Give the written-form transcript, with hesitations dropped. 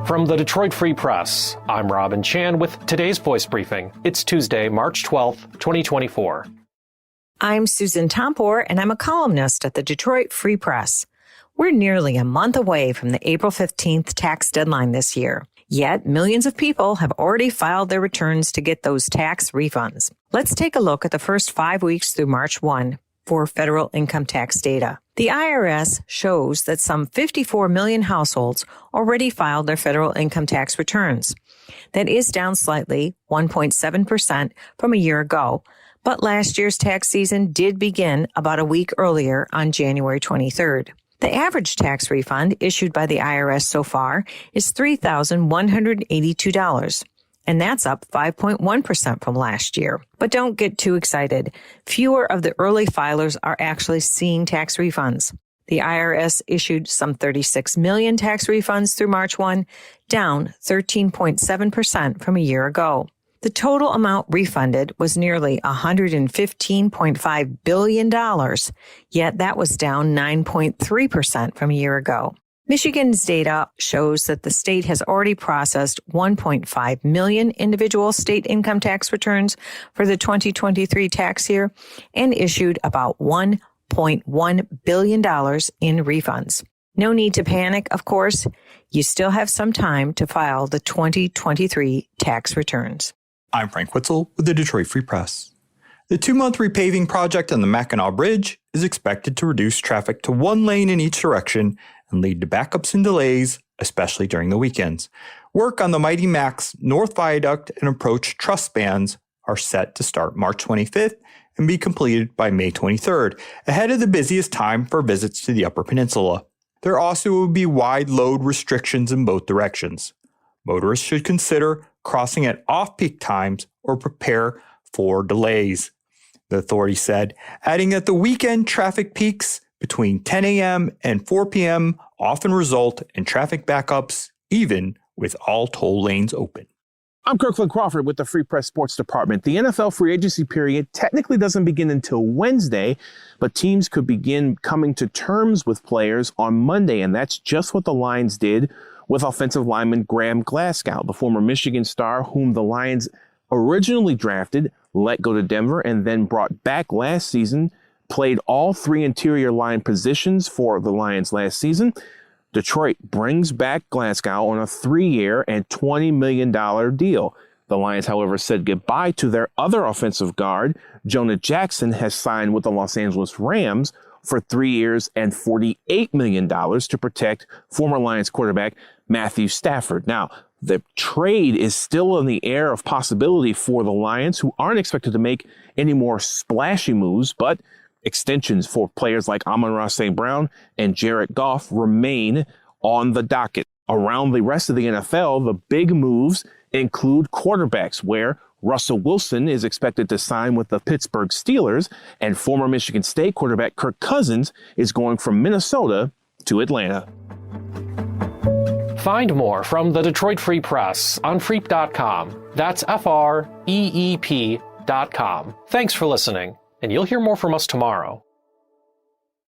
From the Detroit Free Press, I'm Robin Chan with today's Voice Briefing. It's Tuesday, March 12th, 2024. I'm Susan Tompor, and I'm a columnist at the Detroit Free Press. We're nearly a month away from the April 15th tax deadline this year. Yet, millions of people have already filed their returns to get those tax refunds. Let's take a look at the first 5 weeks through March 1 for federal income tax data. The IRS shows that some 54 million households already filed their federal income tax returns. That is down slightly, 1.7% from a year ago. But last year's tax season did begin about a week earlier on January 23rd. The average tax refund issued by the IRS so far is $3,182. And that's up 5.1% from last year. But don't get too excited. Fewer of the early filers are actually seeing tax refunds. The IRS issued some 36 million tax refunds through March 1, down 13.7% from a year ago. The total amount refunded was nearly $115.5 billion, yet that was down 9.3% from a year ago. Michigan's data shows that the state has already processed 1.5 million individual state income tax returns for the 2023 tax year and issued about $1.1 billion in refunds. No need to panic, of course. You still have some time to file the 2023 tax returns. I'm Frank Witzel with the Detroit Free Press. The 2-month repaving project on the Mackinac Bridge is expected to reduce traffic to one lane in each direction and lead to backups and delays, especially during the weekends. Work on the Mighty Mac's North Viaduct and Approach truss spans are set to start March 25th and be completed by May 23rd, ahead of the busiest time for visits to the Upper Peninsula. There also will be wide load restrictions in both directions. Motorists should consider crossing at off-peak times or prepare for delays, the authority said, adding that the weekend traffic peaks between 10 a.m. and 4 p.m. often result in traffic backups, even with all toll lanes open. I'm Kirkland Crawford with the Free Press Sports Department. The NFL free agency period technically doesn't begin until Wednesday, but teams could begin coming to terms with players on Monday, and that's just what the Lions did with offensive lineman Graham Glasgow, the former Michigan star whom the Lions originally drafted, let go to Denver, and then brought back last season, played all 3 interior line positions for the Lions last season. Detroit brings back Glasgow on a 3-year and $20 million deal. The Lions, however, said goodbye to their other offensive guard. Jonah Jackson has signed with the Los Angeles Rams for 3 years and $48 million to protect former Lions quarterback Matthew Stafford. Now, the trade is still in the air of possibility for the Lions, who aren't expected to make any more splashy moves, but extensions for players like Amon-Ra St. Brown and Jared Goff remain on the docket. Around the rest of the NFL, the big moves include quarterbacks, where Russell Wilson is expected to sign with the Pittsburgh Steelers, and former Michigan State quarterback Kirk Cousins is going from Minnesota to Atlanta. Find more from the Detroit Free Press on freep.com. That's FREEP.com. Thanks for listening, and you'll hear more from us tomorrow.